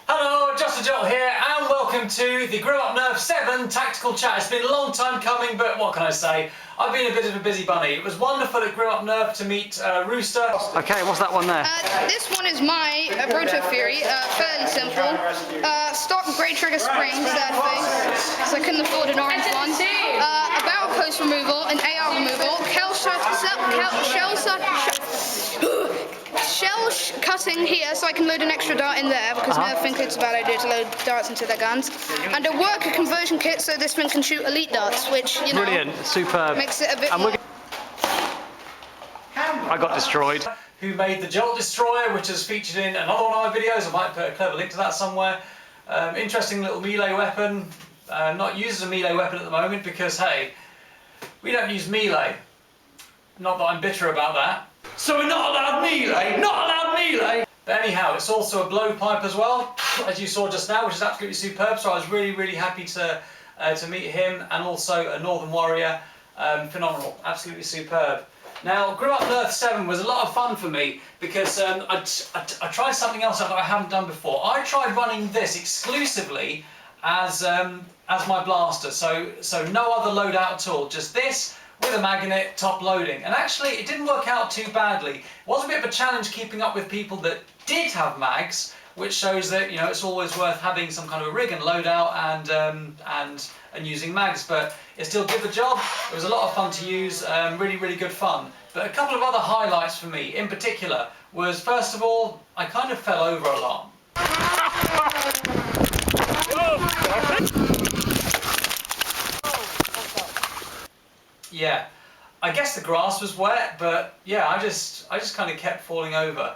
Hello, Justajolt here, and welcome to the Grow Up Nerf 7 Tactical Chat. It's been a long time coming, but what can I say? I've been a bit of a busy bunny. It was wonderful at Grow Up Nerf to meet Rooster. Okay, what's that one there? This one is my Roto Fury, fairly simple. Stock grey trigger springs, sad face, because I couldn't afford an orange one. A barrel post removal, an AR removal, shell cutting here so I can load an extra dart in there, because Nerf think it's a bad idea to load darts into their guns. And a worker conversion kit so this one can shoot elite darts, which, you know, brilliant, superb. Makes it a bit more... I got destroyed. Who made the Jolt Destroyer, which is featured in another one of my videos. I might put a clever link to that somewhere. Interesting little melee weapon. Not used as a melee weapon at the moment because, hey, we don't use melee. Not that I'm bitter about that. So we're not allowed melee? Not allowed melee! But anyhow, it's also a blowpipe as well, as you saw just now, which is absolutely superb. So I was really happy to meet him, and also a Northern Warrior. Phenomenal, absolutely superb. Now, Grow Up Nerf 7 was a lot of fun for me because I tried something else that I haven't done before. I tried running this exclusively as my blaster, so no other loadout at all, just this with a magnet top loading. And actually, it didn't work out too badly. It was a bit of a challenge keeping up with people that did have mags, which shows that, you know, it's always worth having some kind of a rig and loadout and using mags, but it still did the job. It was a lot of fun to use, really good fun. But a couple of other highlights for me in particular was, first of all, I kind of fell over a lot. Yeah, I guess the grass was wet, but yeah, I just kind of kept falling over.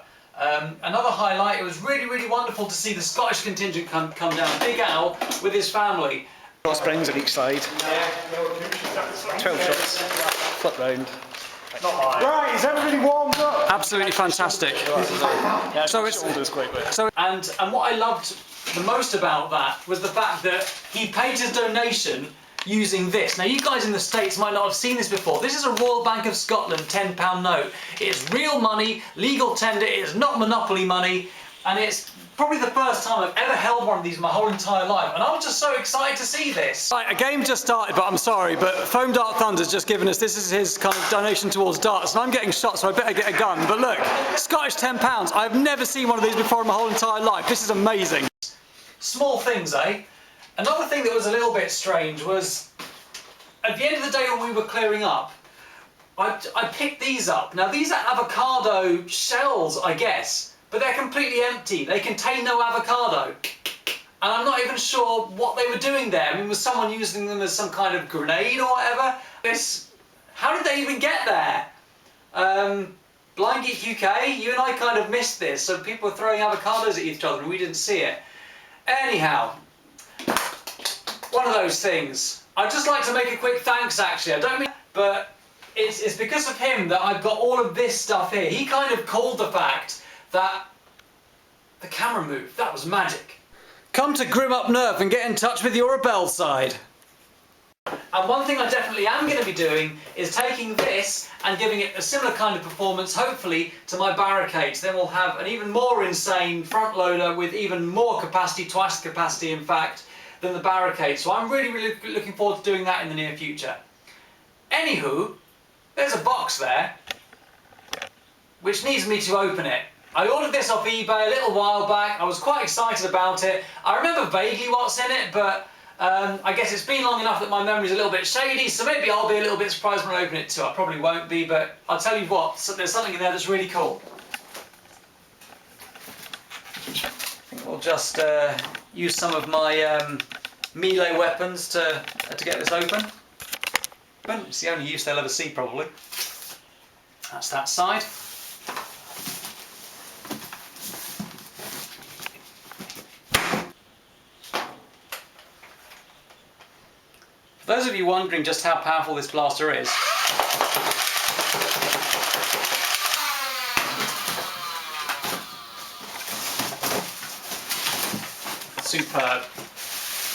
Another highlight, it was really wonderful to see the Scottish contingent come down. Big Al with his family. Got springs on each side. 12 shots. Flip round. Right, is everybody warmed up? Absolutely fantastic. And what I loved the most about that was the fact that he paid his donation using this. Now, you guys in the States might not have seen this before. This is a Royal Bank of Scotland £10 note. It's real money, legal tender, it is not monopoly money, and it's probably the first time I've ever held one of these in my whole entire life, and I was just so excited to see this. Right, a game just started, but I'm sorry, but Foam Dart Thunder's just given us, this is his kind of donation towards darts, and I'm getting shot, so I better get a gun. But look, Scottish £10, I've never seen one of these before in my whole entire life. This is amazing. Small things, eh? Another thing that was a little bit strange was, at the end of the day when we were clearing up, I picked these up. Now, these are avocado shells, I guess, but they're completely empty. They contain no avocado. And I'm not even sure what they were doing there. I mean, was someone using them as some kind of grenade or whatever? How did they even get there? Blind Geek UK, you and I kind of missed this, so people were throwing avocados at each other and we didn't see it. Anyhow, one of those things. I'd just like to make a quick thanks, actually. I don't mean, but it's because of him that I've got all of this stuff here. He kind of called the fact that the camera moved. That was magic. Come to Grim Up Nerf and get in touch with your rebel side. And one thing I definitely am going to be doing is taking this and giving it a similar kind of performance, hopefully, to my barricades. Then we'll have an even more insane front loader with even more capacity, twice the capacity in fact, than the barricade. So I'm really looking forward to doing that in the near future. Anywho, there's a box there which needs me to open it. I ordered this off eBay a little while back. I was quite excited about it. I remember vaguely what's in it, but I guess it's been long enough that my memory's a little bit shady, so maybe I'll be a little bit surprised when I open it too. I probably won't be, but I'll tell you what, so there's something in there that's really cool. We'll just use some of my melee weapons to get this open. It's the only use they'll ever see, probably. That's that side. For those of you wondering just how powerful this blaster is, superb.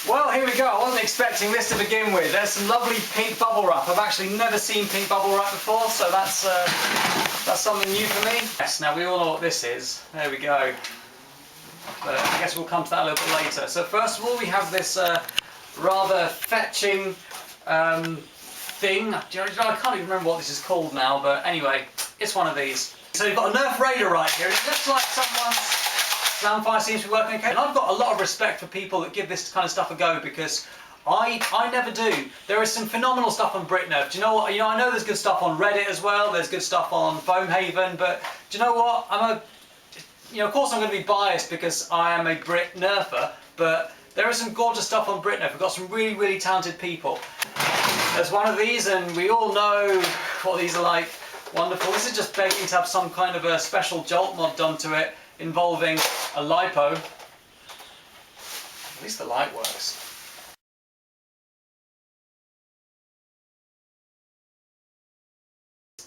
Well, here we go. I wasn't expecting this to begin with. There's some lovely pink bubble wrap. I've actually never seen pink bubble wrap before, so that's something new for me. Yes, now we all know what this is. There we go. but I guess we'll come to that a little bit later. So first of all, we have this rather fetching thing. I can't even remember what this is called now, but anyway, it's one of these. So you've got a Nerf Raider right here. It looks like someone's Slamfire seems to be working okay. And I've got a lot of respect for people that give this kind of stuff a go, because I never do. There is some phenomenal stuff on BritNerf. Do you know what? You know, I know there's good stuff on Reddit as well. There's good stuff on Foamhaven, but do you know what? Of course I'm going to be biased because I am a Brit Nerfer, but there is some gorgeous stuff on BritNerf. We've got some really, really talented people. There's one of these, and we all know what these are like. Wonderful. This is just begging to have some kind of a special jolt mod done to it involving a lipo. At least the light works.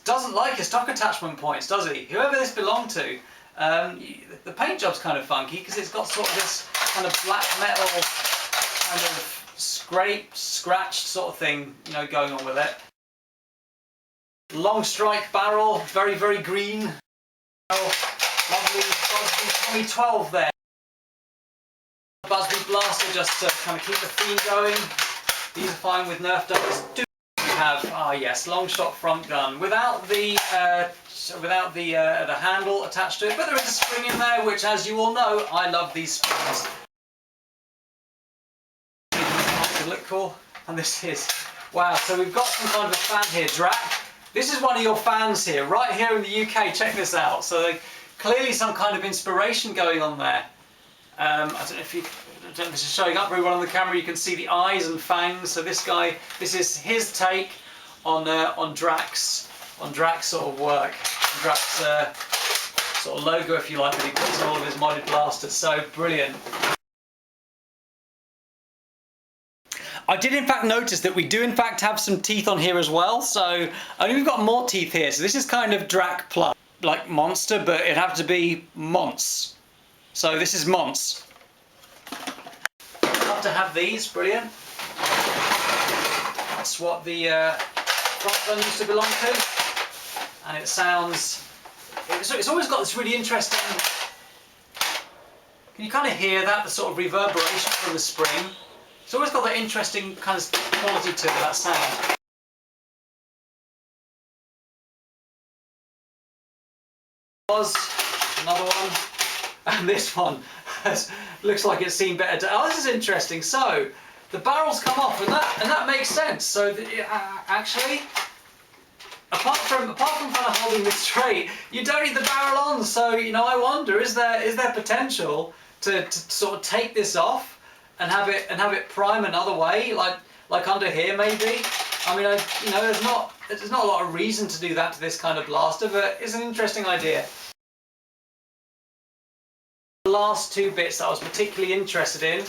Doesn't like his stock attachment points, does he? Whoever this belonged to. The paint job's kind of funky because it's got sort of this kind of black metal kind of scratched sort of thing, you know, going on with it. Long strike barrel, very, very green. Lovely Busby 2012 there. Busby blaster just to kind of keep the theme going. These are fine with Nerf darts. Do have yes, long shot front gun without the handle attached to it, but there is a spring in there, which, as you all know, I love these springs. They look cool, and this is wow. So we've got some kind of a fan here, Drac. This is one of your fans here, right here in the UK. Check this out. So clearly some kind of inspiration going on there. I don't know if this is showing up very well on the camera. You can see the eyes and fangs. So this guy, this is his take on Drac's sort of work, Drac's sort of logo, if you like, that he puts on all of his modded blasters. So brilliant. I did in fact notice that we do in fact have some teeth on here as well. So we've got more teeth here. So this is kind of Drac plus, like monster, but it'd have to be Monts. So this is Monts. Love to have these, brilliant. That's what the front gun used to belong to. And it sounds, it's always got this really interesting, can you kind of hear that, the sort of reverberation from the spring? It's always got that interesting kind of quality to it, that sound. Another one, and this one looks like it's seen better days. Oh, this is interesting. So the barrels come off, and that makes sense. So actually, apart from kind of holding this straight, you don't need the barrel on. So you know, I wonder, is there potential to sort of take this off and have it prime another way, like under here maybe? I mean, there's not a lot of reason to do that to this kind of blaster, but it's an interesting idea. The last two bits that I was particularly interested in,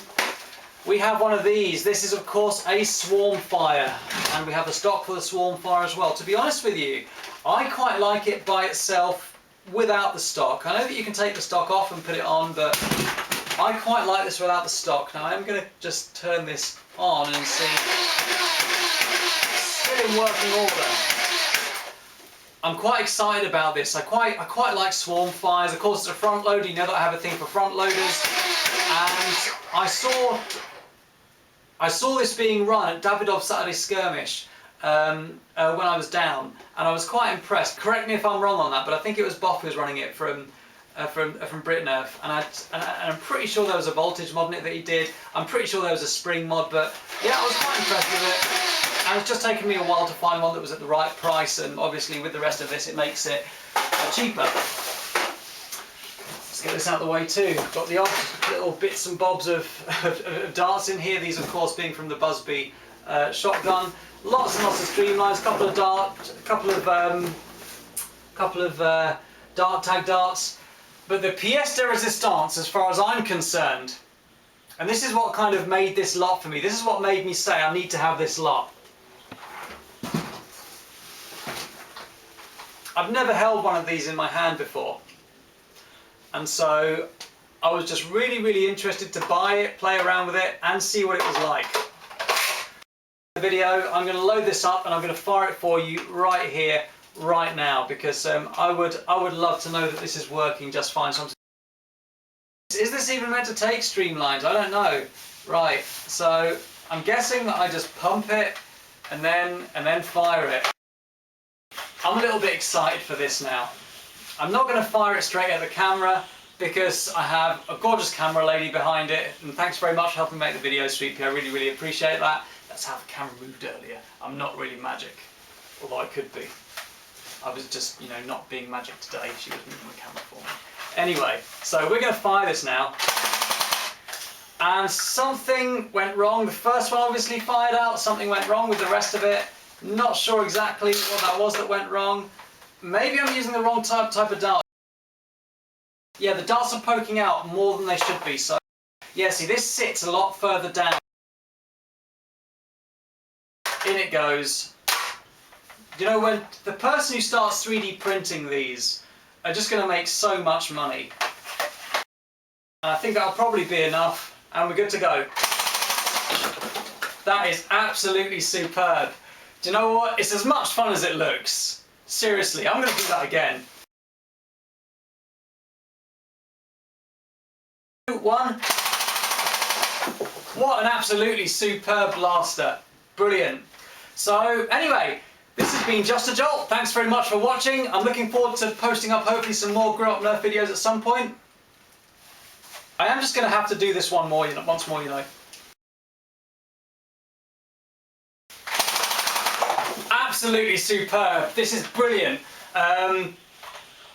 we have one of these. This is of course a Swarmfire, and we have the stock for the Swarmfire as well. To be honest with you, I quite like it by itself without the stock. I know that you can take the stock off and put it on, but I quite like this without the stock. Now I'm going to just turn this on and see. Still in working order. I'm quite excited about this. I quite like Swarmfires. Of course, it's a front loader. You know that I have a thing for front loaders. And I saw this being run at Davidoff Saturday Skirmish when I was down, and I was quite impressed. Correct me if I'm wrong on that, but I think it was Boff who was running it from BritNerf, and I'm pretty sure there was a voltage mod in it that he did. I'm pretty sure there was a spring mod, but yeah, I was quite impressed with it. And it's just taken me a while to find one that was at the right price, and obviously with the rest of this it makes it cheaper. Let's get this out of the way too. Got the odd little bits and bobs of darts in here. These of course being from the Busby shotgun. Lots and lots of streamlines, couple of dart tag darts. But the pièce de résistance, as far as I'm concerned, and this is what kind of made this lot for me, this is what made me say I need to have this lot. I've never held one of these in my hand before, and so I was just really, really interested to buy it, play around with it, and see what it was like. The video, I'm going to load this up and I'm going to fire it for you right here, right now, because I would love to know that this is working just fine. So Is this even meant to take streamlines? I don't know. Right, so I'm guessing that I just pump it and then fire it. I'm a little bit excited for this now. I'm not going to fire it straight at the camera because I have a gorgeous camera lady behind it, and thanks very much for helping make the video, Sweet Pea. I really, really appreciate that. That's how the camera moved earlier. I'm not really magic, although I could be. I was just, you know, not being magic today. She was moving the camera for me. Anyway, so we're going to fire this now. And something went wrong. The first one obviously fired out. Something went wrong with the rest of it. Not sure exactly what that was that went wrong. Maybe I'm using the wrong type of dart. Yeah, the darts are poking out more than they should be. So, yeah, see, this sits a lot further down. In it goes. You know, when the person who starts 3D printing these are just going to make so much money. And I think that'll probably be enough, and we're good to go. That is absolutely superb. Do you know what? It's as much fun as it looks. Seriously, I'm going to do that again. 1. What an absolutely superb blaster. Brilliant. So, anyway, this has been Justajolt. Thanks very much for watching. I'm looking forward to posting up hopefully some more Grow Up Nerf videos at some point. I am just going to have to do this once more, you know. Absolutely superb. This is brilliant.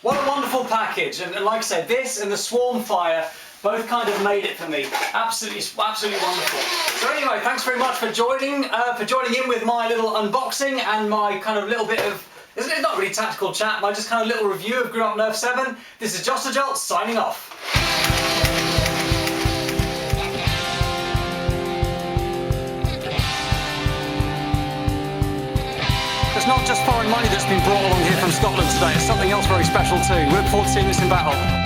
What a wonderful package. And like I said, this and the Swarm Fire both kind of made it for me. Absolutely wonderful. So anyway, thanks very much for joining in with my little unboxing and my kind of little bit of, it's not really tactical chat, my just kind of little review of Grow Up Nerf 7. This is Justajolt signing off. It's not just foreign money that's been brought along here from Scotland today, it's something else very special too. We look forward to seeing this in battle.